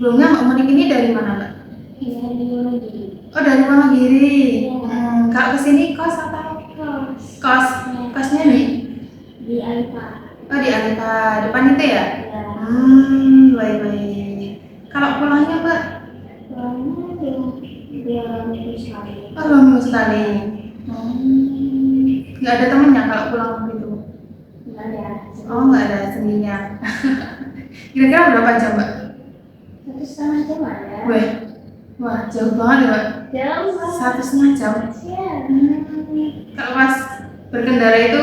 Sebelumnya Mbak Monik ini dari mana Mbak? Iya, di Wonogiri. Oh dari Wonogiri. Iya. Kalau kesini kos atau? Kos. Kos. Iya. Kosnya nih? Di Alfa. Oh di Alipa, depan itu ya? Iya. Baik-baik. Kalau pulangnya Mbak? Pulangnya dua minggu sekali. Oh 2 minggu sekali. Nggak ada temennya kalau pulang gitu? Nggak ada. Oh nggak ada sendirian. Kira-kira berapa jam Mbak? 1,5 jam ada. Wah jauh banget ya Mbak. Jauh banget. 1,5 jam. Iya. Kalau pas berkendara itu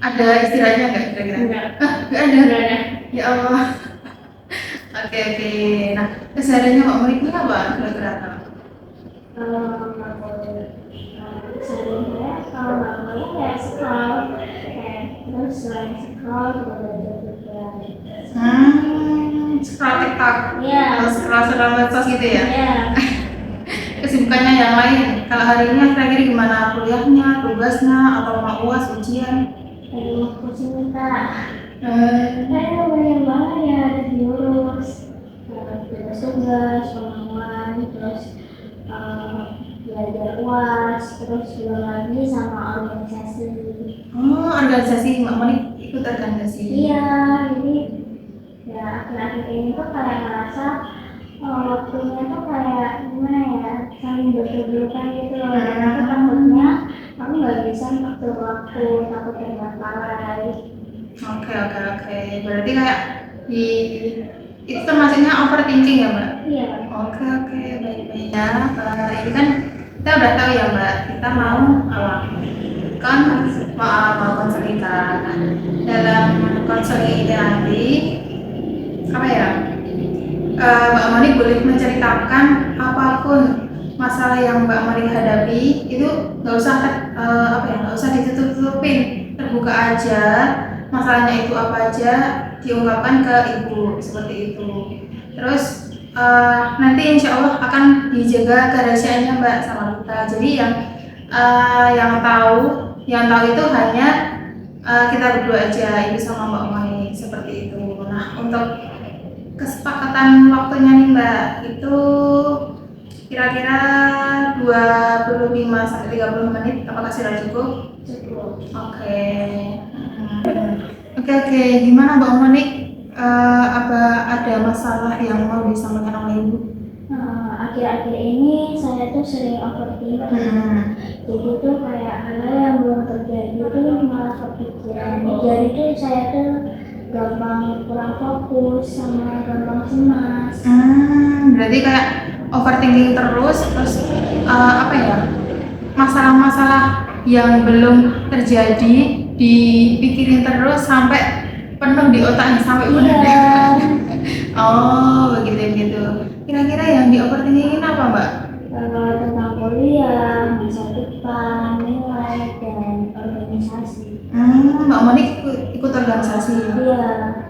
ada istirahatnya nggak kira-kira? Enggak. Nggak ada. Nggak ada. Ya Allah. Oke. Nah kesehariannya Mbak Monik ini apa kira-kira? Kalau nggak boleh sehari-hari, kalau nggak boleh ya scroll. Terus selain scroll juga belajar juga. Scroll TikTok. Iya. Atau scroll medsos gitu ya? Iya. Kesibukannya yang lain. Kalau hari ini akhir-akhir gimana kuliahnya, tugasnya, atau mau UAS, ujian? Lagi mau pusing minta. Banyak banget ya, ada diurus. Tugas, pengumuman, terus belajar UAS, terus belum lagi sama organisasi. Oh, organisasi Mbak Monik ikut organisasi. Iya, jadi ya akhir-akhir ini tuh kayak ngerasa waktunya tuh kayak gimana ya, saling berkebutuhan gitu loh. Dan aku takutnya aku nggak bisa ngatur waktu, takut terbengkalai. Oke. Berarti kayak di itu termasuknya overthinking ya Mbak? Iya. Oke, baik-baik ya. Ini kan kita udah tahu ya Mbak, kita mau mau konseling kan. Dalam konseling ini nanti apa ya? Mbak Monik boleh menceritakan apapun masalah yang Mbak Monik hadapi itu nggak usah nggak usah ditutup-tutupin, terbuka aja masalahnya itu apa aja diungkapkan ke ibu seperti itu. Terus nanti insya Allah akan dijaga kerahasiaannya Mbak sama kita. Jadi yang tahu itu hanya kita berdua aja, ibu sama Mbak Monik seperti itu. Nah untuk kesepakatan waktunya nih Mbak itu kira-kira 25-30 menit, apakah sudah cukup? Cukup. Oke. Gimana Mbak Monik? Apa ada masalah yang mau disampaikan oleh ibu? Akhir-akhir ini saya tuh sering overthinking. Jadi tuh kayak hal yang belum terjadi tuh malah kepikiran. Jadi tuh saya tuh gampang kurang fokus sama gampang cemas. Berarti kayak overthinking terus masalah-masalah yang belum terjadi dipikirin terus sampai penuh di otaknya sampai benar. Oh begitu. Kira-kira yang di overthinking apa Mbak? Tentang kuliah, masa depan, nilai, dan organisasi. Mbak Monik ikut organisasi? Iya.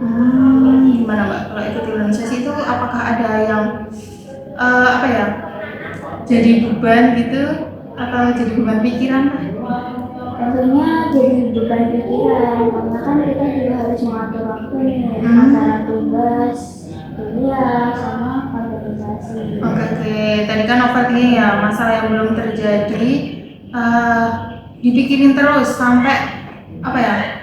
Gimana Mbak kalau ikut organisasi itu apakah ada yang jadi beban gitu atau jadi beban pikiran? Tentunya jadi beban pikiran karena kan kita juga harus mengatur waktu nih antara tugas, kuliah, sama organisasi. Oke. Tadi kan overthinking ya, masalah yang belum terjadi dipikirin terus sampai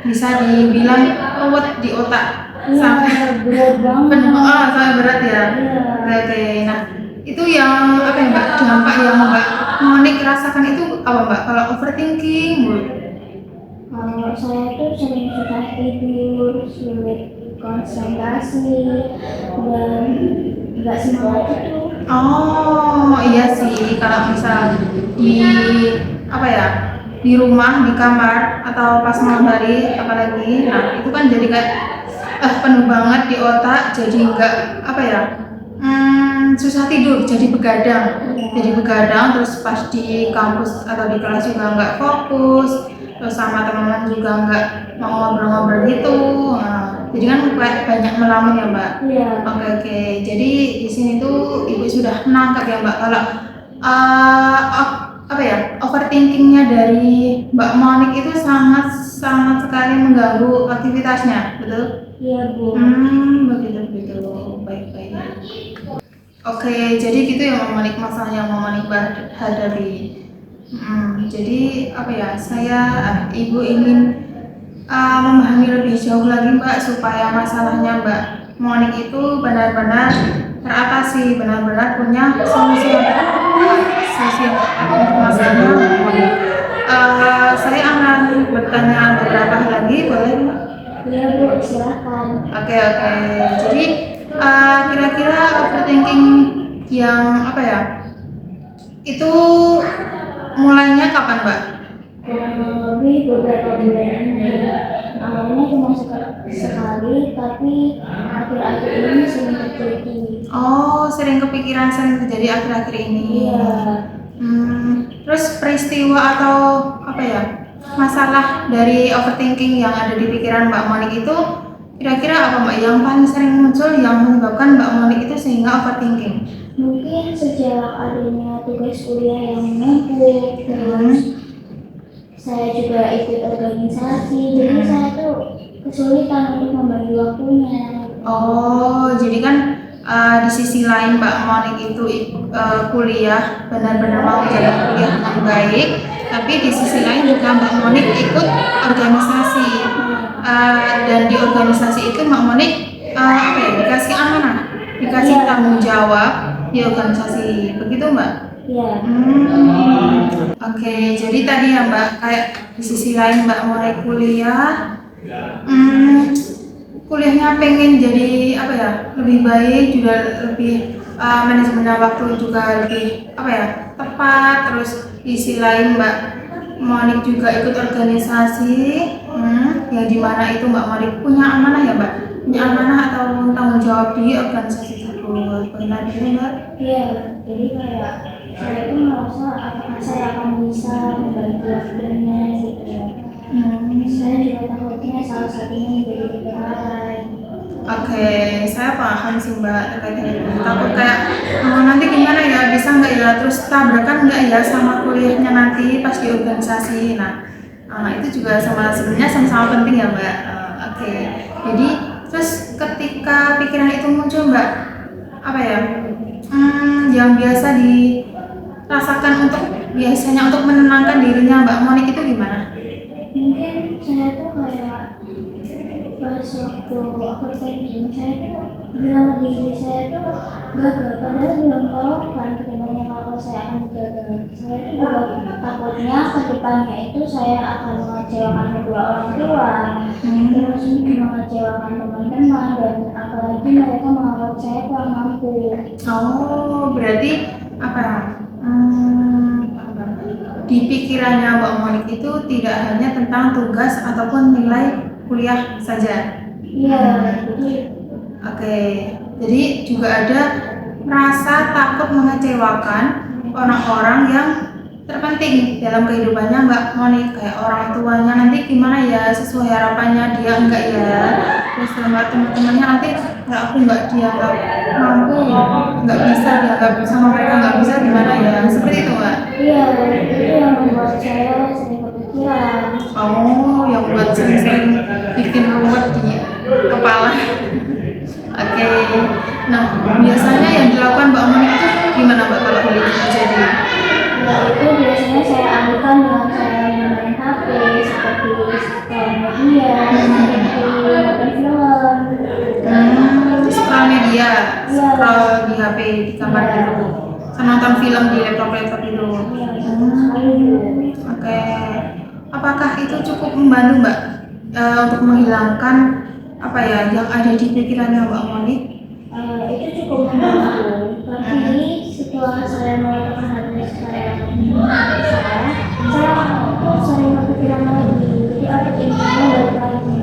bisa dibilang ruwet di otak. Sampai berat banget. Sampai berat ya. Oke. Nah itu yang Mbak, dampak yang Mbak Monik rasakan itu apa Mbak kalau overthinking? Kalau saya tuh sering susah tidur, sulit konsentrasi, dan nggak semangat itu. Oh iya sih, kalau misal di rumah, di kamar atau pas malam hari apalagi, nah itu kan jadi kayak penuh banget di otak, jadi nggak susah tidur, jadi begadang terus pas di kampus atau di kelas juga nggak fokus, terus sama teman-teman juga nggak mau ngobrol-ngobrol gitu. Nah, jadi kan banyak melamun ya Mbak. Iya. Oke. Jadi di sini tuh ibu sudah menangkap ya Mbak kalau overthinkingnya dari Mbak Monik itu sangat sekali mengganggu aktivitasnya, betul? Iya Bu. Begitu. gitu. Baik-baik. Oke, jadi gitu ya Mama Monik masalah yang Mama Monik hadapi. Jadi apa ya? Ibu ingin memahami lebih jauh lagi Mbak supaya masalahnya Mbak Monik itu benar-benar teratasi, benar-benar punya solusi yang tepat untuk masalahnya Mbak Monik. Saya akan bertanya beberapa hal lagi, boleh Mbak? Iya Bu, silakan. Oke. Jadi kira-kira overthinking yang apa ya? Itu mulainya kapan Mbak? Kurang lebih beberapa bulan ini. Awalnya cuma sekali, tapi akhir-akhir ini sering terjadi. Oh, sering kepikiran, sering terjadi akhir-akhir ini. Iya. Terus peristiwa atau apa ya? Masalah dari overthinking yang ada di pikiran Mbak Monik itu kira-kira apa Mbak yang paling sering muncul yang menyebabkan Mbak Monik itu sehingga overthinking? Mungkin sejak adanya tugas kuliah yang menumpuk, terus saya juga ikut organisasi, jadi saya tuh kesulitan untuk membagi waktunya. Oh, jadi kan di sisi lain Mbak Monik itu kuliah, benar-benar mau menjalani kuliah dengan baik, tapi di sisi lain juga Mbak Monik ikut organisasi. Dan di organisasi itu Mbak Monik apa ya, dikasih amanah, dikasih tanggung jawab di organisasi, begitu Mbak? Iya. Oke, jadi tadi ya Mbak, kayak di sisi lain Mbak Monik kuliah, kuliahnya pengen jadi apa ya, lebih baik, juga lebih manajemen waktu juga lebih apa ya, tepat. Terus di sisi lain Mbak Monik juga ikut organisasi, yang dimana itu Mbak Monik punya amanah ya Mbak, punya amanah atau tanggung jawab di organisasi tersebut. Benar gitu Mbak? Iya, jadi kayak saya itu merasa apakah saya akan bisa membagi waktunya gitu. Saya juga takutnya salah satunya menjadi kebenaran. Oke, saya paham sih Mbak terkait hal itu. Takut kayak nanti gimana ya, bisa nggak ya, terus tabrakan nggak ya sama kuliahnya nanti pas di organisasi. Nah, itu juga sebenarnya sama-sama penting ya Mbak. Oke, jadi terus ketika pikiran itu muncul Mbak, apa ya, yang biasa dirasakan biasanya untuk menenangkan dirinya Mbak Monik itu gimana? Mungkin saya tuh kayak pas waktu overthinking saya tuh bilang diri saya tuh gagal, padahal belum tahu kan kedepannya kalau saya akan gagal. Saya tuh juga takutnya ke depannya itu saya akan mengecewakan kedua orang tua, terus mengecewakan teman-teman, dan apalagi mereka menganggap saya kurang mampu. Oh, berarti apa ya? Di pikirannya Mbak Monik itu tidak hanya tentang tugas ataupun nilai kuliah saja. Iya, jadi Oke, jadi juga ada rasa takut mengecewakan orang-orang yang terpenting dalam kehidupannya Mbak Monik, kayak orang tuanya nanti gimana ya, sesuai harapannya dia enggak ya, terus sama teman-temannya nanti kalau aku enggak dianggap mampu, enggak bisa dianggap sama mereka, enggak bisa gimana ya, seperti itu Mbak. iya, itu yang membuat saya sering kepikiran. Oh, yang buat sering-sering bikin ruwet di kepala. Oke, nah biasanya yang dilakukan Mbak Monik itu gimana Mbak kalau hal itu terjadi? Ya itu biasanya saya alihkan dengan cara main HP seperti scroll media, nonton film. Scroll media, scroll di HP di kamar gitu, sama nonton film di laptop itu. Oke, apakah itu cukup membantu Mbak untuk menghilangkan apa ya yang ada di pikirannya Mbak Monik? Itu cukup membantu, tapi setelah saya melakukan hal ini saya tuh sering kepikiran lagi, jadi overthinkingnya balik lagi.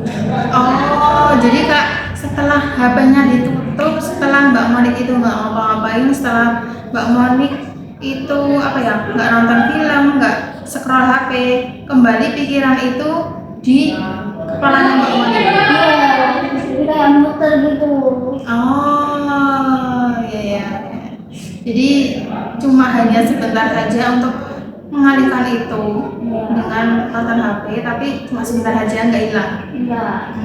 Oh, jadi Kak, setelah HP-nya ditutup, setelah Mbak Monik itu nggak ngapa-ngapain, setelah Mbak Monik itu apa ya, nggak nonton film, nggak scroll HP, kembali pikiran itu di kepalanya Mbak Monik. Iya, jadi kayak muter gitu. Oh, iya. Jadi cuma hanya sebentar saja untuk mengalihkan itu dengan nonton HP, tapi cuma sebentar saja, nggak hilang. Enggak.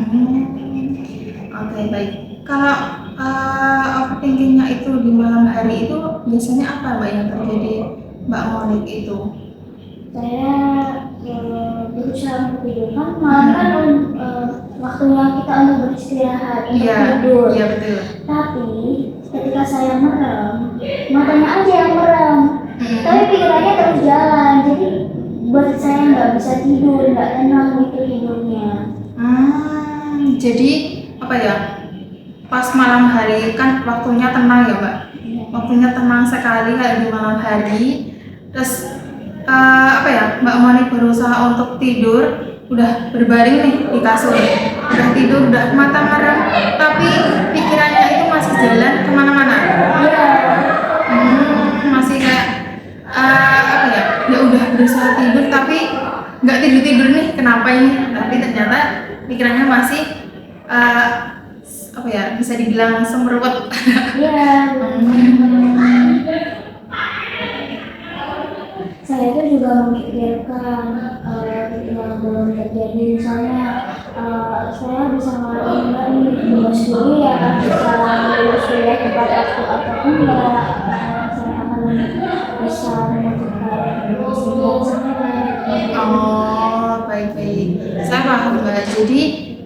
Oke, baik. Kalau overthinkingnya itu di malam hari itu biasanya apa Mbak yang terjadi Mbak Monik itu? Saya berusaha untuk tidur, kan malam kan waktunya kita untuk beristirahat, untuk Iya, tidur. iya betul. Tapi ketika saya merem, matanya aja yang merem, tapi pikirannya terus jalan. Jadi buat saya nggak bisa tidur, nggak tenang gitu tidurnya. Jadi apa ya? Pas malam hari kan waktunya tenang ya Mbak. Waktunya tenang sekali kayak di malam hari. Terus apa ya? Mbak Monik berusaha untuk tidur, udah berbaring nih di kasur, udah tidur, udah mata merem, tapi pikirannya itu masih jalan kemana-mana. Iya, Masih kayak apa ya? Ya udah berusaha tidur tapi nggak tidur nih. Kenapa ini? Tapi ternyata pikirannya masih apa ya? Bisa dibilang semrawut. iya. Saya itu juga memikirkan yang belum terjadi, misalnya saya bisa ngelakuin enggak nih tugas kuliah, bisa lulus kuliah tepat waktu atau enggak, saya akan bisa menentukan kesehatan saya. Oh, baik-baik. Saya paham Mbak. Jadi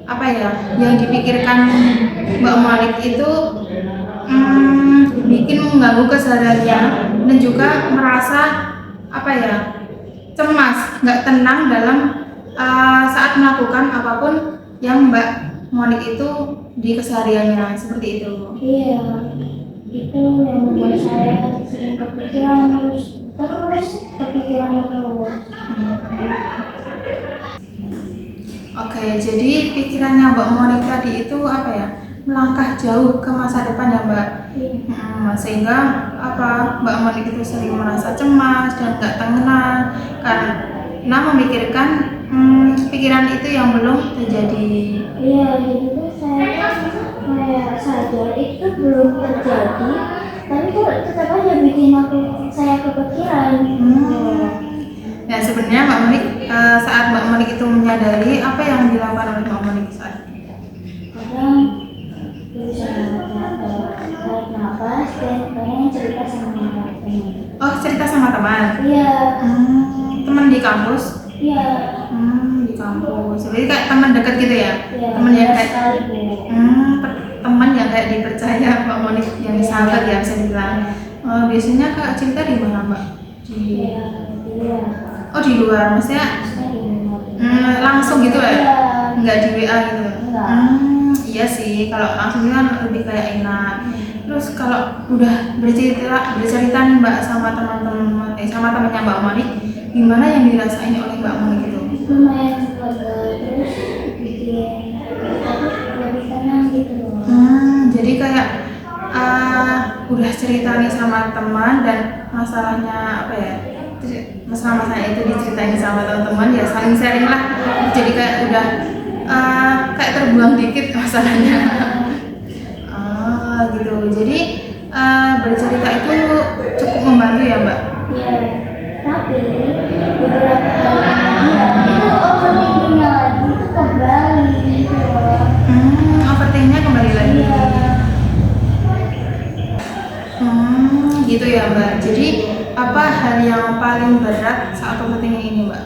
apa ya? Yang dipikirkan Mbak Malik itu bikin mengganggu kesehariannya dan juga merasa apa ya? Cemas, nggak tenang dalam saat melakukan apapun yang Mbak Monik itu di kesehariannya seperti itu. Iya, itu yang membuat saya sering kepikiran terus kepikiran terus. Oke, jadi pikirannya Mbak Monik tadi itu apa ya? Melangkah jauh ke masa depan ya Mbak. Sehingga apa Mbak Monik itu sering merasa cemas dan nggak tenang karena memikirkan pikiran itu yang belum terjadi. Iya, jadi tuh saya kayak sadar itu belum terjadi, tapi kok tetap aja bikin saya kepikiran. Ya sebenarnya Mbak Monik saat Mbak Monik itu menyadari apa yang dilakukan oleh Mbak Monik saat itu? Kadang berusaha tarik nafas dan pengen cerita sama teman. Oh, cerita sama teman. Iya, Teman di kampus. iya, Di kampus. Jadi kayak teman dekat gitu ya? iya. Teman yang kayak sekali Bu. teman yang kayak dipercaya Mbak Monik yang sahabat ya bisa dibilang. Biasanya Kak cerita di mana Mbak? Iya, iya. Oh di luar, maksudnya Saya di rumah. langsung gitu ya? Iya. Nggak di WA gitu? Enggak. Iya sih, kalau langsung itu kan lebih kayak enak. Terus kalau udah bercerita nih Mbak sama teman-teman, sama temannya Mbak Monik, gimana yang dirasain oleh Mbak Monik itu? Lumayan lega, terus bikin aku lebih tenang gitu loh. Jadi kayak udah cerita nih sama teman dan masalahnya apa ya? Masalah itu diceritain sama teman-teman ya saling sharing lah. Jadi kayak udah kayak terbuang dikit masalahnya. Gitu. Jadi bercerita itu cukup membantu ya Mbak. Iya, tapi beberapa kali kemudian itu overthinkingnya lagi itu kembali gitu loh. Overthinkingnya kembali lagi. Iya. Gitu ya Mbak. Jadi apa hal yang paling berat saat overthinking ini Mbak?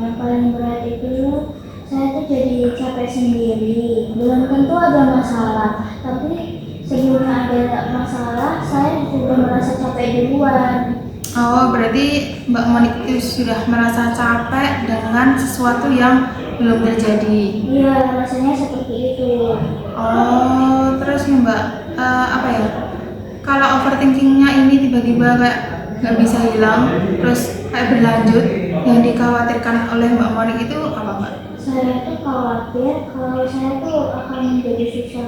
Yang paling berat itu saya tuh jadi capek sendiri. Belum tentu ada masalah, tapi sebelum ada masalah saya sudah merasa capek duluan. Oh, berarti Mbak Monik itu sudah merasa capek dengan sesuatu yang belum terjadi. Iya, rasanya seperti itu. Oh, terus nih Mbak, apa ya? Kalau overthinkingnya ini tiba-tiba kayak nggak bisa hilang, terus kayak berlanjut, yang dikhawatirkan oleh Mbak Monik itu apa Mbak? Saya tuh khawatir kalau saya tuh akan menjadi susah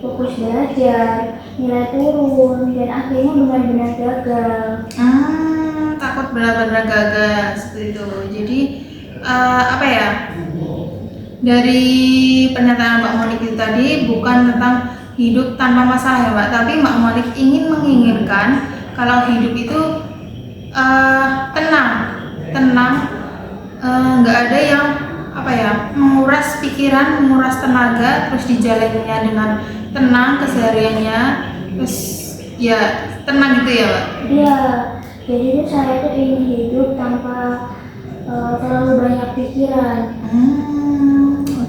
fokus belajar, nilai turun, dan akhirnya benar-benar gagal. Takut benar-benar gagal seperti itu. Jadi apa ya? Dari pernyataan Mbak Monik itu tadi bukan tentang hidup tanpa masalah ya Mbak, tapi Mbak Monik ingin menginginkan kalau hidup itu tenang, nggak ada yang apa menguras pikiran, menguras tenaga, terus dijalaninya dengan tenang kesehariannya, terus ya tenang gitu ya Mbak. Iya, jadi itu saya tuh ingin hidup tanpa terlalu banyak pikiran.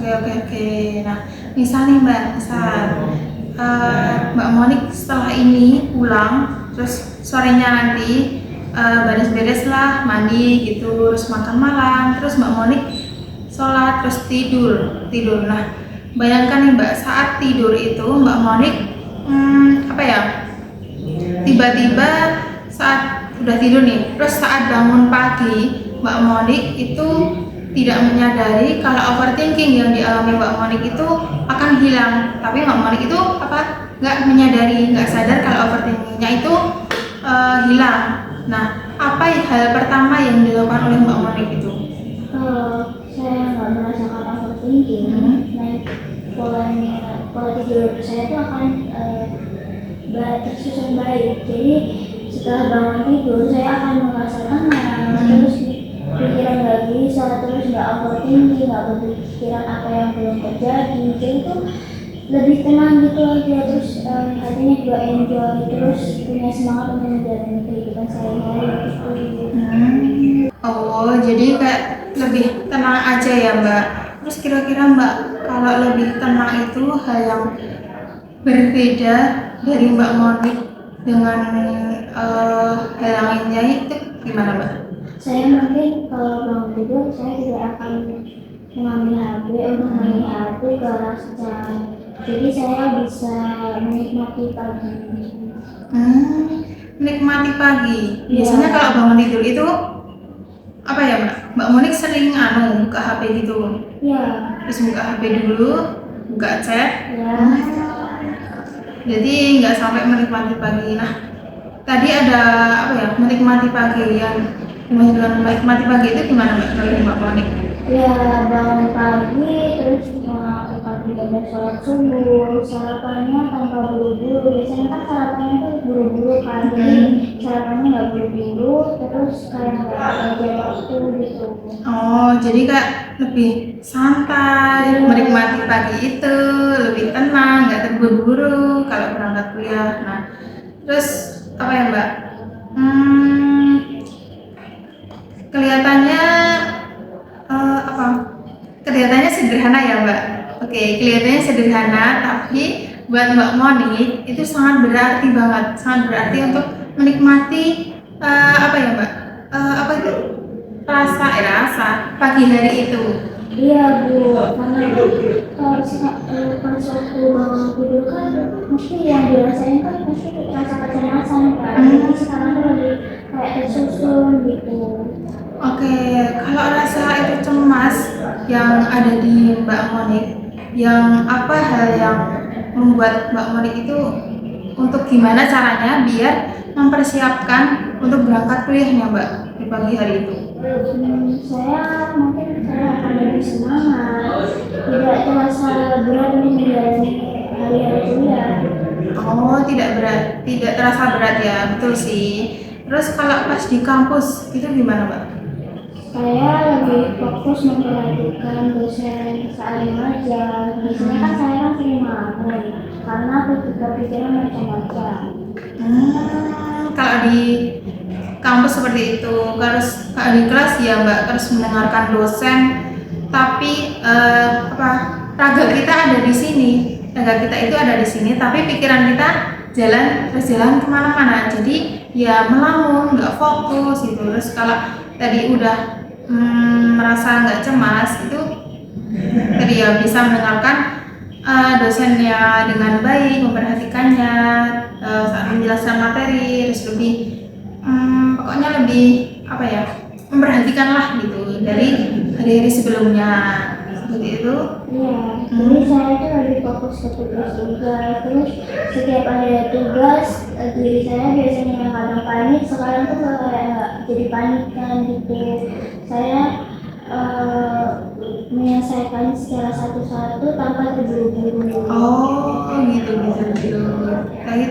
Oke. Nah, misal nih Mbak, Mbak Monik setelah ini pulang, terus sorenya nanti beres-beres lah, mandi gitu, terus makan malam, terus Mbak Monik sholat, terus tidur. Nah, bayangkan nih Mbak, saat tidur itu Mbak Monik tiba-tiba saat udah tidur nih, terus saat bangun pagi Mbak Monik itu tidak menyadari kalau overthinking yang dialami Mbak Monik itu akan hilang, tapi Mbak Monik itu nggak menyadari, nggak sadar kalau overthinkingnya itu hilang. Nah, apa hal pertama yang dilakukan oleh Mbak Monik itu? Saya nggak merasakan overthinking. Nah, pola tidur saya itu akan tersusun baik. Jadi setelah bangun tidur saya akan merasa tenang, terus pikiran nggak bisa, terus nggak overthinking, nggak berpikiran apa yang belum terjadi. Jadi itu lebih tenang gitu aja, terus hatinya juga enjoy, terus punya semangat untuk menjalani kehidupan sehari-hari gitu. Oh, jadi kayak lebih tenang aja ya Mbak. Terus kira-kira Mbak, kalau lebih tenang itu hal yang berbeda dari Mbak Monik dengan hal yang lainnya itu gimana Mbak? Saya mungkin kalau bangun tidur saya tidak akan mengambil HP untuk main HP ke arah siang. Jadi saya bisa menikmati pagi. Menikmati pagi. Iya. Biasanya kalau bangun tidur itu apa ya Mbak? Mbak Monik sering buka HP gitu. Iya. Terus buka HP dulu, buka chat. Ya. Jadi nggak sampai menikmati pagi. Nah, tadi ada menikmati pagi yang menikmati pagi itu gimana Mbak dari Mbak Monik? Ya, bangun pagi terus melakukan ibadah sholat subuh, sarapannya tanpa buru-buru. Biasanya kan sarapannya tuh buru-buru kan, jadi sarapannya nggak buru-buru, terus kayak nggak ada waktu gitu. Oh, jadi Kak lebih santai, menikmati pagi itu, lebih tenang, nggak terburu-buru kalau berangkat kuliah. Nah, terus apa ya Mbak? Kelihatannya kelihatannya sederhana ya Mbak. Oke, kelihatannya sederhana, tapi buat Mbak Monik itu sangat berarti banget, sangat berarti untuk menikmati Mbak? Rasa pagi hari itu. Iya Bu, karena kalau pas waktu bangun tidur kan mesti yang dirasain kan pasti rasa kecemasan kan. Jadi sekarang tuh lagi kayak tersusun gitu. Oke, kalau rasa itu cemas yang ada di Mbak Monik, yang apa hal yang membuat Mbak Monik itu untuk gimana caranya biar mempersiapkan untuk berangkat kuliahnya Mbak di pagi hari itu? Saya akan lebih semangat, tidak terasa berat untuk menjalani hari-hari kuliah. Oh, tidak terasa berat ya, betul sih. Terus kalau pas di kampus itu gimana Mbak? Saya lebih fokus memperhatikan dosen saat mengajar. Biasanya kan saya sering ngelamun karena pikiran macam-macam. Kalau di kampus seperti itu, kalau di kelas ya Mbak harus mendengarkan dosen, tapi raga kita ada di sini, raga kita itu ada di sini, tapi pikiran kita jalan kemana-mana. Jadi ya melamun, nggak fokus gitu. Terus kalau tadi udah merasa nggak cemas itu tadi ya bisa mendengarkan dosennya dengan baik, memperhatikannya saat menjelaskan materi, terus pokoknya lebih memperhatikan lah gitu dari hari-hari sebelumnya seperti itu. Iya, jadi saya itu lebih fokus ke tugas juga. Terus setiap ada tugas, diri saya biasanya yang kadang panik, sekarang tuh kayak jadi panik kan gitu. Saya menyelesaikan secara satu-satu tanpa terburu-buru. Oh gitu.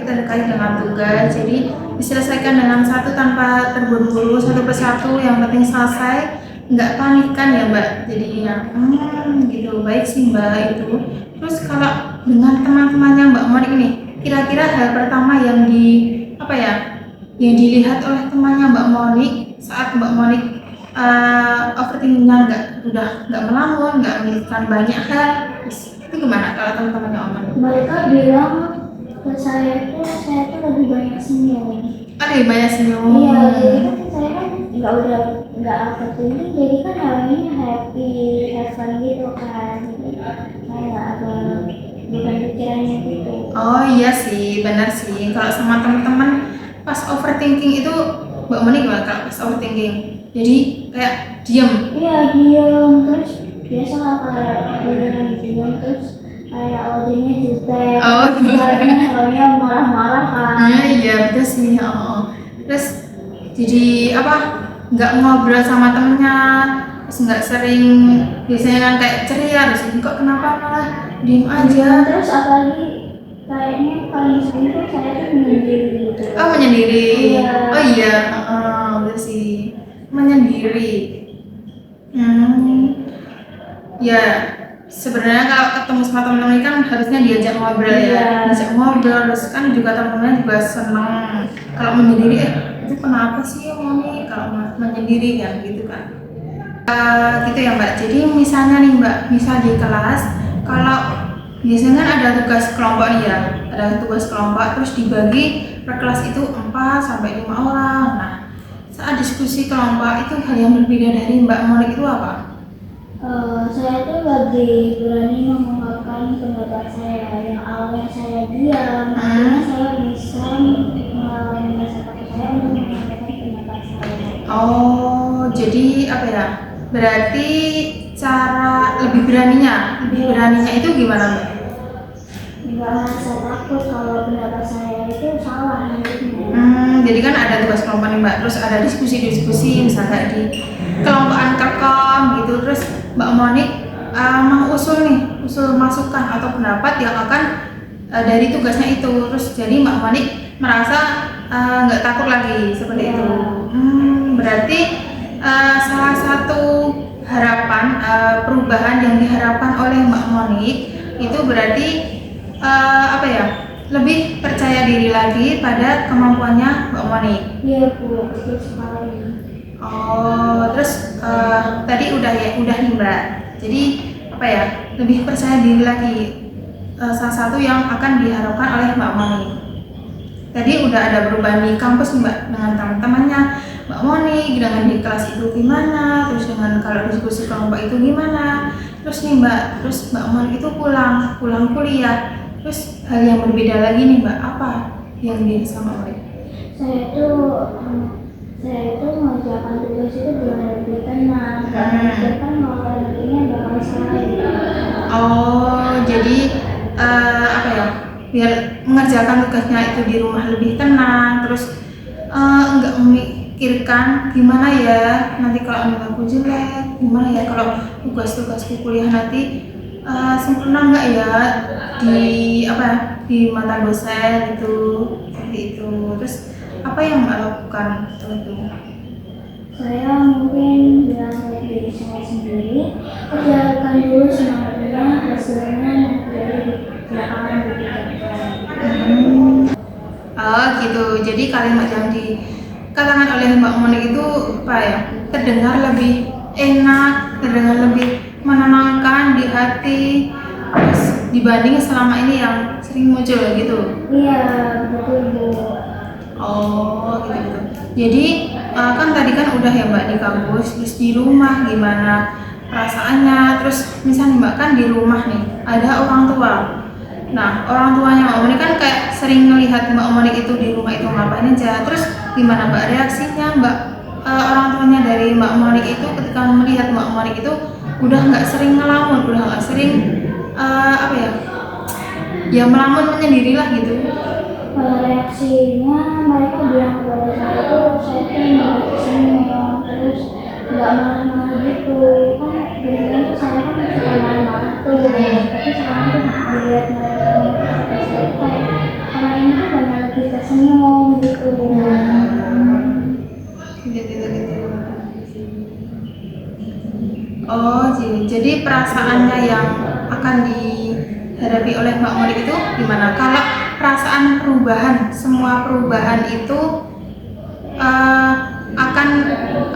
Terkait dengan tugas, jadi diselesaikan dengan satu tanpa terburu-buru, satu persatu, yang penting selesai nggak panikan ya Mbak jadinya. Gitu, baik sih Mbak itu. Terus kalau dengan teman-temannya Mbak Monik nih, kira-kira hal pertama yang apa ya, yang dilihat oleh temannya Mbak Monik saat Mbak Monik overthinkingnya nggak melamun, nggak memikirkan banyak hal, terus itu gimana kalau teman-temannya Om Monik? Mereka bilang ke saya tuh lebih banyak senyum. Ada banyak senyum. Iya, jadi kan saya kan nggak overthinking, jadi kan orangnya happy, have fun gitu kan. Jadi kayak ada bukan pikirannya gitu. Oh iya sih, benar sih. Kalau sama teman-teman pas overthinking itu, Mbak Moni gimana kalau pas overthinking? Jadi kayak diem. Iya, diam terus biasa lah kayak beneran diam terus kayak audionya jutek. Oh, Soalnya marah-marah kan. Iya betul sih. Terus jadi apa? Nggak ngobrol sama temennya, terus nggak sering, biasanya kan kayak ceria, terus ini kok kenapa malah diem aja? Terus apalagi kayaknya paling sering tuh saya tuh menyendiri gitu. Oh menyendiri. Iya. Oh iya, betul sih, menyendiri. Ya sebenarnya kalau ketemu sama teman-teman kan harusnya diajak ngobrol ya, Iya. diajak ngobrol, terus kan juga teman-teman juga senang. Kalau menyendiri, itu kenapa sih Moni kalau menyendiri kan gitu kan? Gitu ya Mbak. Jadi misalnya nih Mbak, misal di kelas, kalau biasanya kan ada tugas kelompok nih ya, ada tugas kelompok terus dibagi per kelas itu 4 sampai 5 orang. Nah, saat diskusi kelompok itu hal yang berbeda dari Mbak Monik itu apa? Saya tuh lebih berani mengungkapkan pendapat saya. Yang awalnya saya diam, akhirnya saya bisa melalui rasa takut saya untuk menyampaikan pendapat saya. Oh, jadi apa ya? Berarti cara lebih beraninya itu gimana Mbak? Nggak merasa takut kalau pendapat saya itu salah nantinya. Jadi kan ada tugas kelompok nih Mbak, terus ada diskusi misalnya di kelompokan kerkom gitu, terus Mbak Monik usul masukan atau pendapat yang akan dari tugasnya itu, terus jadi Mbak Monik merasa nggak takut lagi seperti itu. Berarti salah satu harapan perubahan yang diharapkan oleh Mbak Monik itu berarti apa ya? Lebih percaya diri lagi pada kemampuannya Mbak Monik. Iya Bu, betul sekali. Oh, terus tadi udah nih Mbak. Jadi apa ya? Lebih percaya diri lagi. Salah satu yang akan diharapkan oleh Mbak Monik. Tadi udah ada perubahan di kampus Mbak, dengan teman-temannya Mbak Monik, dengan di kelas itu gimana, terus dengan kalau diskusi kelompok itu gimana. Terus nih Mbak, terus Mbak Monik itu pulang kuliah. Terus hal yang berbeda lagi nih Mbak, apa yang dirasakan Mbak? Saya itu mengerjakan tugas itu dengan lebih tenang, karena kan kalau nantinya bakal salah. Oh, jadi apa ya? Biar mengerjakan tugasnya itu di rumah lebih tenang, terus nggak memikirkan gimana ya nanti kalau nilaiku jelek, gimana ya kalau tugas-tugasku kuliah nanti sempurna nggak ya di mata dosen itu, seperti itu. Terus apa yang Mbak lakukan itu? Saya mungkin bilang ke diri saya sendiri, kerjakan dulu semangatnya, hasilnya nanti belakangan dipikirkan. Oh gitu. Jadi kalimat yang dikatakan oleh Mbak Monik itu apa ya? Terdengar lebih enak, terdengar lebih menenangkan di hati, terus dibanding selama ini yang sering muncul gitu. Iya, betul Bu. Oh gitu. Jadi kan tadi kan udah ya Mbak di kampus, terus di rumah gimana perasaannya, terus misalnya Mbak kan di rumah nih ada orang tua. Nah orang tuanya Mbak Monik kan kayak sering melihat Mbak Monik itu di rumah itu ngapain aja, terus gimana Mbak reaksinya Mbak, orang tuanya dari Mbak Monik itu ketika melihat Mbak Monik itu udah nggak sering ngelamun, udah nggak sering apa ya melamun menyendirilah gitu. Reaksinya mereka bilang kepada saya tuh senyum, terus nggak marah-marah gitu. Kan biasanya tuh saya kan suka marah-marah tuh, tapi sekarang tuh dilihat mereka saya kayak karena ini tuh banyak lebih tersenyum gitu. Gitu. Oh, jadi perasaannya yang akan dihadapi oleh Mbak Monik itu gimana? Kalau perasaan perubahan, semua perubahan itu eh, akan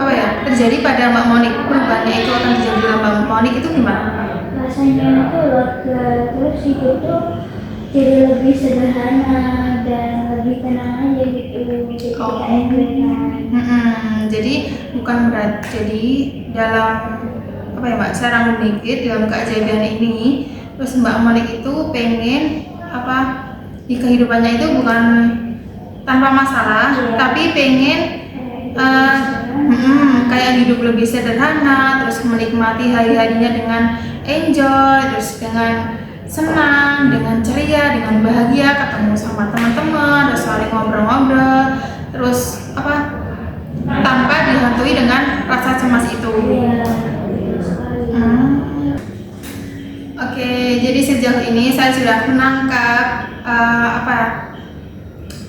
apa ya terjadi pada Mbak Monik, perubahannya itu akan terjadi pada Mbak Monik itu gimana? Rasanya itu lega, terus hidup tuh jadi lebih sederhana dan lebih tenang aja gitu. Jadi Oh. kayak enak. Jadi bukan berat. Jadi dalam apa ya Mbak, secara memikir dalam keajaiban ini, terus Mbak Monik itu pengen apa di kehidupannya itu bukan tanpa masalah, Iya. tapi pengen Kayak hidup lebih sederhana. kayak hidup lebih sederhana, terus menikmati hari-harinya dengan enjoy, terus dengan senang, dengan ceria, dengan bahagia, ketemu sama teman-teman, terus saling ngobrol-ngobrol, terus apa tanpa dihantui dengan rasa cemas itu. Iya, betul sekali. Oke, jadi sejauh ini saya sudah menangkap apa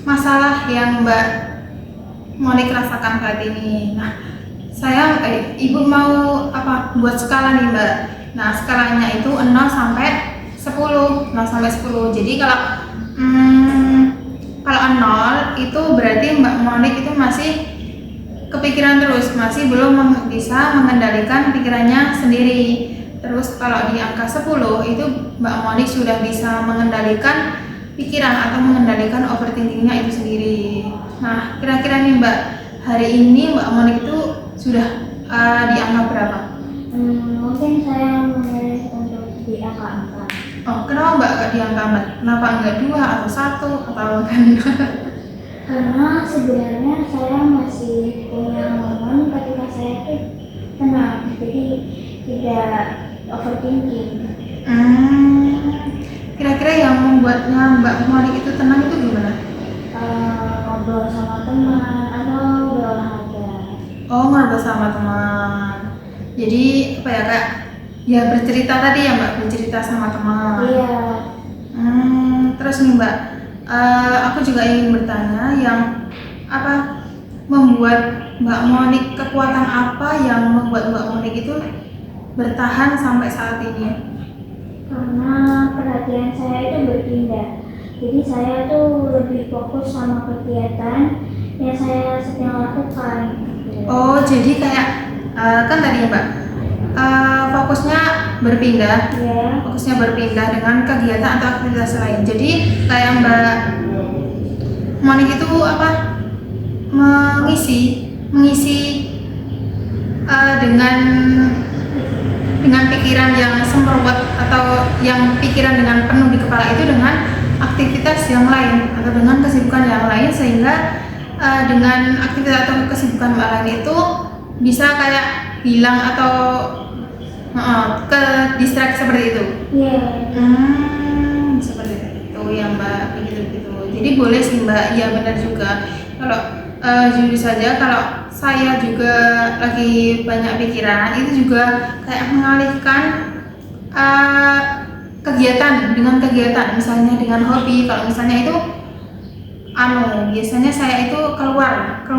masalah yang Mbak Monik rasakan saat ini. Nah, Ibu mau apa buat skala nih Mbak. Nah, skalanya itu 0 sampai 10. 0 sampai 10. Jadi kalau 0 itu berarti Mbak Monik itu masih kepikiran terus, masih belum bisa mengendalikan pikirannya sendiri. Terus kalau di angka 10 itu Mbak Monik sudah bisa mengendalikan pikiran atau mengendalikan overthinkingnya itu sendiri. Nah, kira-kira nih Mbak, hari ini Mbak Monik itu sudah di angka berapa? Mungkin saya memilih untuk di angka 4. Oh, kenapa Mbak gak di angka 4? Kenapa enggak 2 atau 1 atau kan? Karena sebenarnya saya masih punya momen ketika saya tuh tenang, jadi tidak overthinking. Kira-kira yang membuatnya Mbak Monik itu tenang itu gimana? Ngobrol sama teman atau berolahraga. Oh, ngobrol sama teman. Jadi apa ya Kak? Ya bercerita tadi ya Mbak, bercerita sama teman. Iya. Terus nih Mbak, aku juga ingin bertanya yang apa membuat Mbak Monik, kekuatan apa yang membuat Mbak Monik itu bertahan sampai saat ini? Karena perhatian saya itu berpindah. Jadi saya tuh lebih fokus sama kegiatan yang saya sedang lakukan. Oh, jadi kayak kan tadi ya Mbak, fokusnya berpindah, Ya. dengan kegiatan atau aktivitas lain. Jadi kayak Mbak Monik itu apa mengisi dengan pikiran yang semrawut atau yang pikiran dengan penuh di kepala itu dengan aktivitas yang lain atau dengan kesibukan yang lain, sehingga dengan aktivitas atau kesibukan yang lain itu bisa kayak hilang atau ke distract seperti itu. Iya. Seperti itu ya Mbak, begitu. Jadi boleh sih Mbak, ya benar juga. Kalau jujur saja, kalau saya juga lagi banyak pikiran, itu juga kayak mengalihkan kegiatan dengan kegiatan, misalnya dengan hobi. Kalau misalnya itu biasanya saya itu keluar ke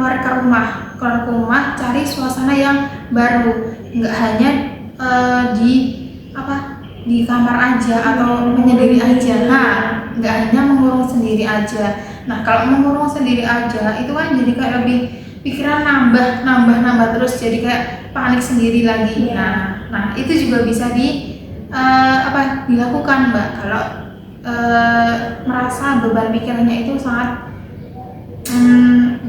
rumah cari suasana yang baru, nggak hanya di kamar aja atau menyendiri aja. Nah, nggak hanya mengurung sendiri aja. Nah, kalau mengurung sendiri aja itu kan jadi kayak lebih pikiran nambah terus, jadi kayak panik sendiri lagi. Nah itu juga bisa dilakukan Mbak kalau merasa beban pikirannya itu sangat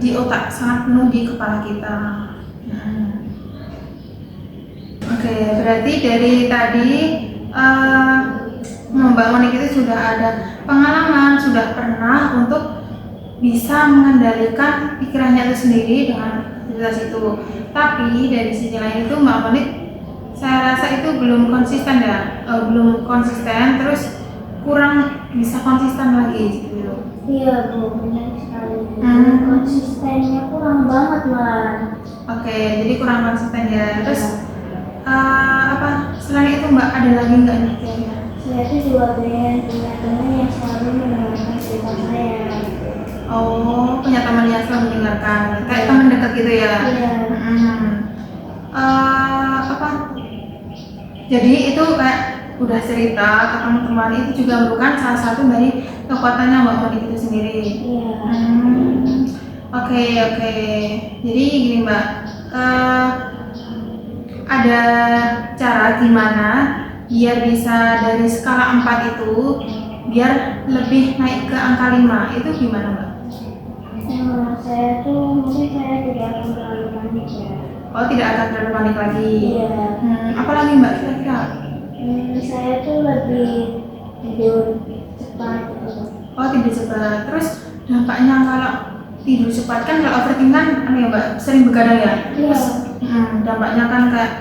di otak, sangat penuh di kepala kita. Oke, berarti dari tadi Mbak Monik itu sudah ada pengalaman, sudah pernah untuk bisa mengendalikan pikirannya itu sendiri dengan aktivitas itu. Tapi dari sisi lain itu Mbak Monik, saya rasa itu belum konsisten ya, terus kurang bisa konsisten lagi gitu. Iya Bu, benar sekali. Konsistennya kurang banget malah. Oke, jadi kurang konsisten ya. Terus selain itu Mbak ada lagi nggak nih kayaknya? Saya tuh juga pengen punya teman yang selalu mendengarkan cerita saya. Oh, punya teman yang selalu mendengarkan, kayak teman dekat gitu ya? Iya. Jadi itu kayak udah cerita ke teman-teman, itu juga merupakan salah satu dari kekuatannya Mbak Monik itu sendiri. Iya. Oke. Jadi gini Mbak, eh, ada cara gimana biar bisa dari skala 4 itu biar lebih naik ke angka 5 itu gimana Mbak? Saya tuh mungkin saya tidak akan terlalu panik ya. Oh, tidak akan terlalu panik lagi. Iya. Apalagi Mbak kira-kira? Saya tuh lebih tidur cepat gitu. Oh, tidur cepat. Terus dampaknya kalau tidur cepat kan kalau overthinking kan ya Mbak, sering begadang ya? Iya. Dampaknya kan kayak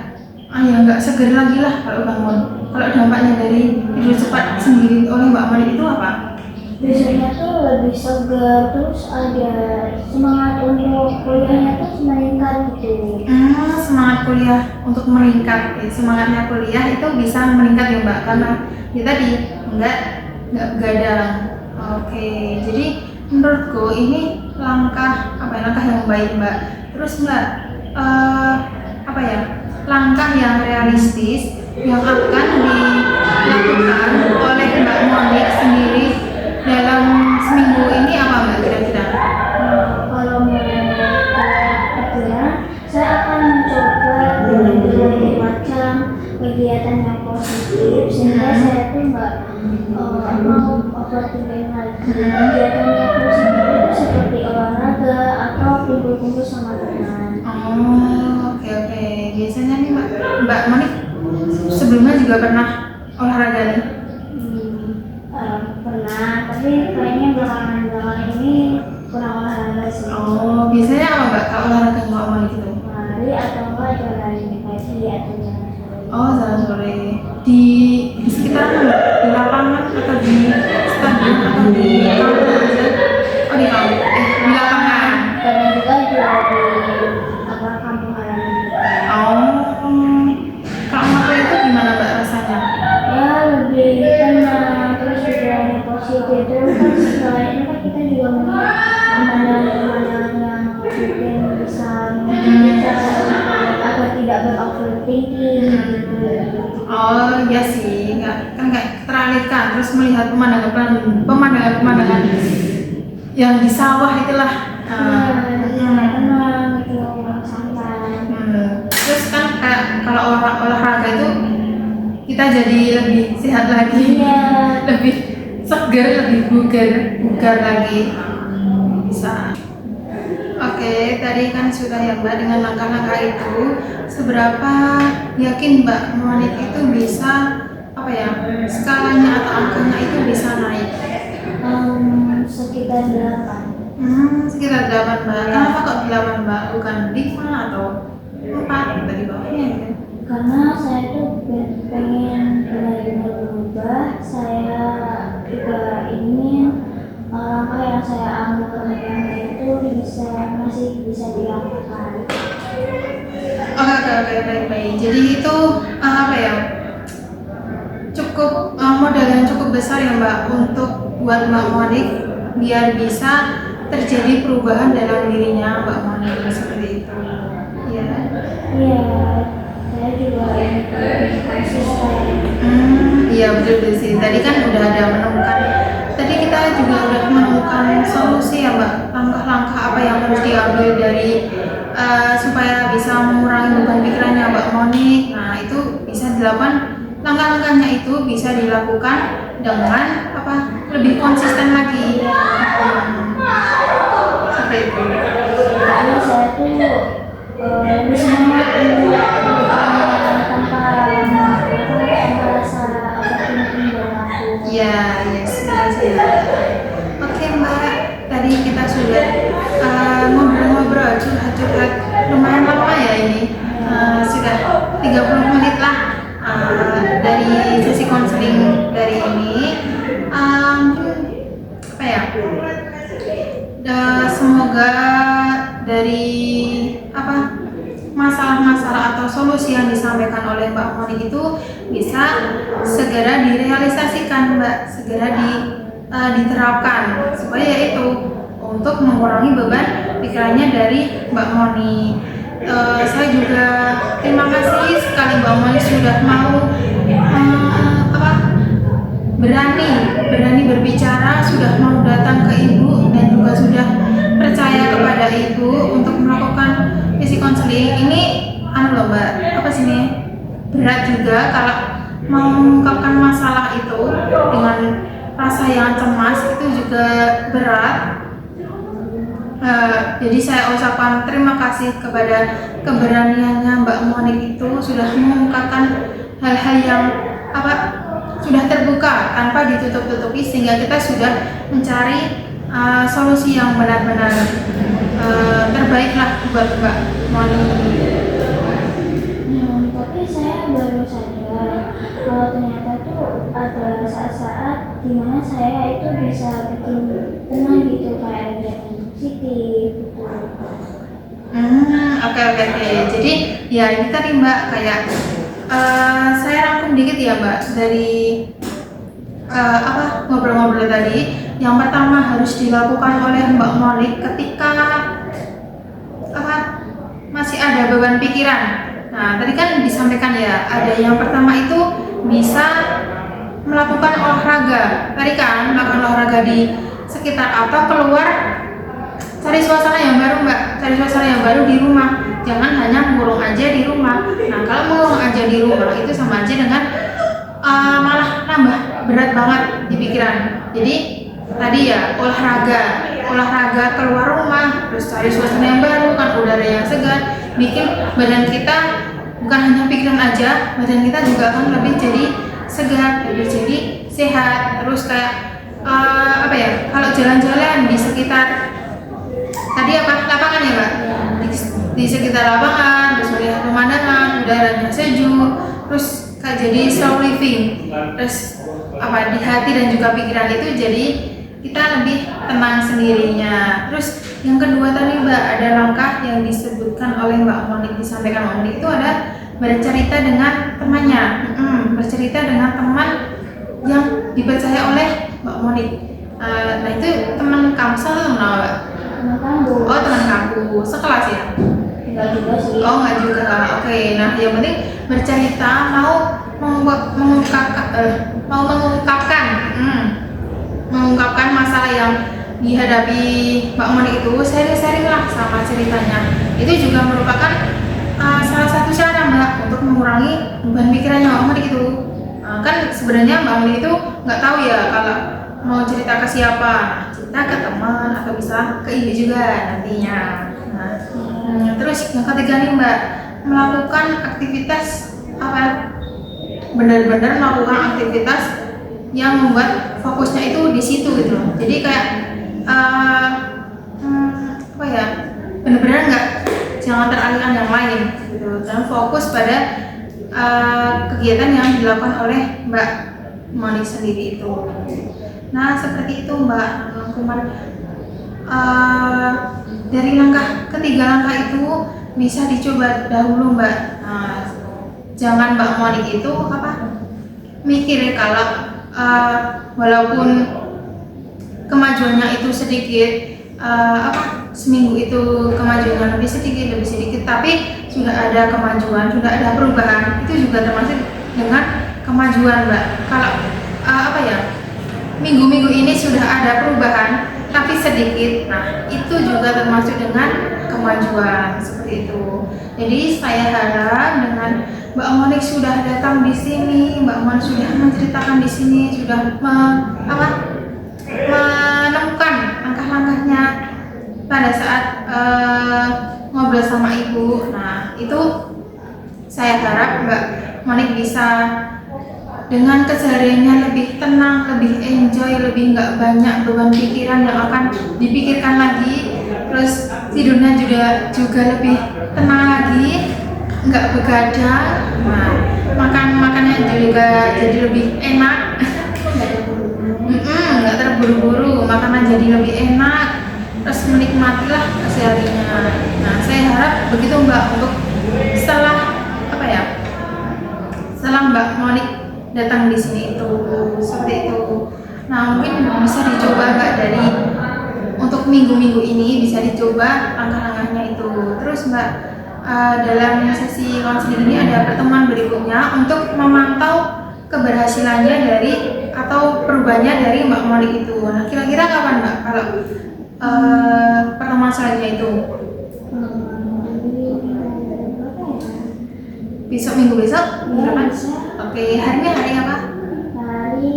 ya nggak seger lagi lah kalau bangun. Kalau dampaknya dari tidur cepat sendiri oleh Mbak Monik itu apa? Biasanya tuh lebih segar, terus ada semangat untuk kuliahnya tuh meningkat gitu. Semangat kuliah untuk meningkat, semangatnya kuliah itu bisa meningkat ya Mbak, karena ya tadi nggak begadang. Oke, jadi menurutku ini langkah yang baik Mbak. Terus Mbak, langkah yang realistis yang akan dilakukan oleh Mbak Monik sendiri dalam seminggu ini apa Mbak kira-kira? Kalau pikiran, saya akan mencoba berbagai macam kegiatan yang positif sehingga saya tuh nggak mau overthinking lagi. Kegiatan yang positif itu seperti olahraga atau kumpul-kumpul sama teman. Oke. Biasanya nih Mbak Monik sebelumnya juga pernah olahraga nih? Pernah, tapi kayaknya belakangan ini kurang olahraga sih. Biasanya apa Mbak kalau olahraga Mbak Monik itu? Lari atau enggak jalan pagi atau jalan sore. Jalan sore di sekitaran Mbak? Di lapangan atau di stadion atau di kampus aja? Di kampus, di lapangan. Kadang juga di kampung halaman. Kalau ngelakuin itu gimana Mbak rasanya? Ya lebih tenang, terus juga positif. Terus kan setelah itu kan kita juga melihat pemandangan-pemandangan yang mungkin bisa kita agar tidak beroverthinking gitu. Iya sih, nggak teralihkan, terus melihat pemandangan yang di sawah itulah. Tenang gitu, santai. Terus kan kayak kalau olahraga itu kita jadi lebih sehat lagi, lebih segar, lebih bugar lagi bisa. Oke, tadi kan sudah ya Mbak dengan langkah-langkah itu, seberapa yakin Mbak Monik itu bisa skalanya atau angkanya itu bisa naik? Sekitar 8. Sekitar 8 Mbak. Kenapa kok 8 Mbak? Bukan 5 atau 4 tadi bawahnya ya? Karena saya tuh pengen benar-benar berubah. Saya juga ingin langkah yang saya ambil kemarin itu masih bisa dilakukan. Oke, baik. Jadi itu cukup modal yang cukup besar ya Mbak untuk buat Mbak Monik biar bisa terjadi perubahan dalam dirinya Mbak Monik seperti itu. Iya. Iya, saya juga konsisten. Iya betul sih. Tadi kan udah ada menemukan. Tadi kita juga udah menemukan solusi ya Mbak. Langkah-langkah apa yang harus diambil dari supaya bisa mengurangi beban pikirannya Mbak Monik. Nah itu bisa dilakukan. Langkah-langkahnya itu bisa dilakukan dengan lebih konsisten lagi. Seperti itu. Jadi saya tuh lebih semangat untuk tanpa rasa overthinking berlaku. Iya, Oke Mbak, tadi kita sudah ngobrol-ngobrol, curhat-curhat lumayan lama ya ini. Sudah 30 menit lah dari sesi konseling dari ini. Semoga dari masalah-masalah atau solusi yang disampaikan oleh Mbak Monik itu bisa segera direalisasikan Mbak, segera diterapkan supaya itu untuk mengurangi beban pikirannya dari Mbak Monik. Saya juga terima kasih sekali Mbak Moni sudah mau apa berani berbicara, sudah mau datang ke Ibu dan juga sudah percaya kepada Ibu untuk melakukan sesi konseling. Ini loh Mbak, apa sih ini? Berat juga kalau mau mengungkapkan masalah itu dengan rasa yang cemas, itu juga berat. Jadi saya ucapkan terima kasih kepada keberaniannya Mbak Monik itu sudah mengungkapkan hal-hal yang sudah terbuka tanpa ditutup-tutupi, sehingga kita sudah mencari solusi yang benar-benar terbaiklah buat Mbak Monik. Tapi saya baru sadar kalau ternyata tuh ada saat-saat dimana saya itu bisa bikin tenang gitu, kayak ada positif gitu. Oke. Jadi ya ini tadi Mbak, kayak saya rangkum dikit ya Mbak dari ngobrol-ngobrol tadi. Yang pertama harus dilakukan oleh Mbak Monik ketika masih ada beban pikiran. Nah, tadi kan disampaikan ya, ada yang pertama itu bisa melakukan olahraga. Tadi kan melakukan olahraga di sekitar atau keluar, cari suasana yang baru Mbak, cari suasana yang baru di rumah. Jangan hanya mengurung aja di rumah. Nah, kalau mengurung aja di rumah itu sama aja dengan malah nambah berat banget di pikiran. Jadi tadi ya olahraga keluar rumah, terus cari suasana yang baru, kan udara yang segar, bikin badan kita bukan hanya pikiran aja, badan kita juga akan lebih jadi segar, lebih jadi sehat. Terus kayak kalau jalan-jalan di sekitar tadi lapangan ya Mbak, di sekitar lapangan, terus melihat pemandangan, udaranya sejuk, terus kayak jadi slow living. Terus di hati dan juga pikiran itu jadi kita lebih tenang sendirinya. Terus yang kedua tadi Mbak, ada langkah yang disebutkan oleh Mbak Monik, disampaikan Mbak Monik itu ada bercerita dengan temannya, bercerita dengan teman yang dipercaya oleh Mbak Monik. Nah itu teman kampus atau teman apa Mbak? Teman kampus. Oh teman kampus, sekelas ya? Enggak juga sih. Oh nggak juga. Oke. Nah yang penting bercerita, mengungkapkan masalah yang dihadapi Mbak Monik itu, sharing lah sama ceritanya. Itu juga merupakan salah satu cara Mbak untuk mengurangi beban pikirannya Mbak Monik itu. Kan sebenarnya Mbak Monik itu nggak tahu ya kalau mau cerita ke siapa, cerita ke teman atau bisa ke ibu juga nantinya. Terus yang ketiga nih Mbak, melakukan aktivitas benar-benar melakukan aktivitas yang membuat fokusnya itu di situ gitu loh. Jadi kayak benar-benar jangan teralihkan yang lain gitu, dan fokus pada kegiatan yang dilakukan oleh Mbak Monik sendiri itu. Nah seperti itu Mbak rangkuman. Dari ketiga langkah itu bisa dicoba dahulu Mbak. Jangan Mbak Monik itu mikir kalau walaupun kemajuannya itu sedikit, seminggu itu kemajuannya lebih sedikit, tapi sudah ada kemajuan, sudah ada perubahan, itu juga termasuk dengan kemajuan Mbak. Kalau minggu-minggu ini sudah ada perubahan tapi sedikit, nah itu juga termasuk dengan kemajuan seperti itu. Jadi saya harap dengan Mbak Monik sudah datang di sini, Mbak Monik sudah menceritakan di sini, sudah menemukan langkah-langkahnya pada saat ngobrol sama ibu. Nah itu saya harap Mbak Monik bisa dengan kesehariannya lebih tenang, lebih enjoy, lebih nggak banyak beban pikiran yang akan dipikirkan lagi. Terus tidurnya juga lebih tenang lagi, nggak begadang. Nah, makannya juga jadi lebih enak, nggak terburu-buru, makanan jadi lebih enak. Terus menikmatilah kesehariannya. Nah, saya harap begitu Mbak, untuk setelah Mbak Monik datang di sini itu seperti itu. Nah mungkin bisa dicoba Mbak, dari untuk minggu-minggu ini bisa dicoba langkah-langkahnya itu. Terus Mbak dalam sesi konseling ini ada pertemuan berikutnya untuk memantau keberhasilannya dari atau perubahannya dari Mbak Monik itu. Nah, kira-kira kapan Mbak kalau pertemuan selanjutnya itu? Besok, minggu besok? Kapan? Oke, harinya hari apa? Hari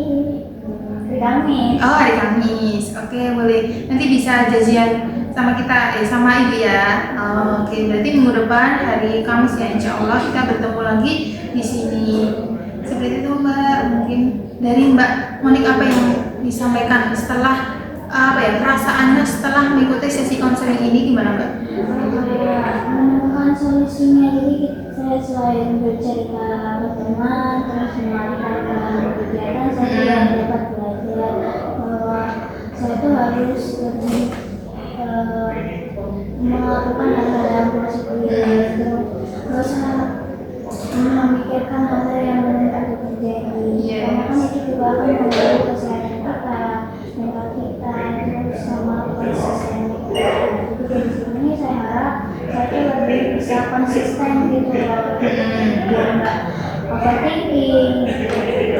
Kamis. Oh, hari Kamis. Oke, boleh. Nanti bisa janjian sama kita, sama Ibu ya. Oke, berarti minggu depan hari Kamis ya, insya Allah kita bertemu lagi di sini. Seperti itu Mbak. Mungkin dari Mbak Monik apa yang disampaikan setelah perasaannya setelah mengikuti sesi konseling ini gimana Mbak? Menemukan solusinya, jadi saya selain bercerita ke teman, terus melakukan kegiatan, saya juga dapat belajar bahwa saya tuh harus lebih melakukan hal-hal yang positif, terus usah memikirkan hal-hal yang belum tentu terjadi. Karena kan itu juga akan mengganggu kesehatan kita, mental kita, terus sama konsisten kita. Jadi dari sini saya harap saya tuh lebih bisa konsisten gitu loh, biar nggak overthinking.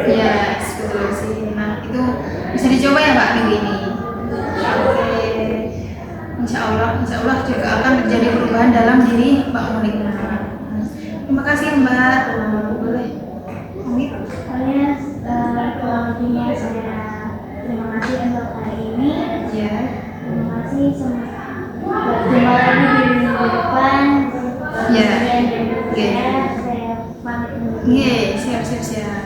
Yes, betul sih. Nah, itu bisa dicoba ya Mbak minggu ini. Oke. Insya Allah juga akan terjadi perubahan dalam diri Mbak Monik. Terima kasih Mbak. Boleh. Monik. Soalnya kurang lebihnya saya terima kasih untuk hari ini. Ya. Terima kasih semua. Berjumpa lagi di minggu depan. Ya. Kemudian saya pamit. Iya, siap.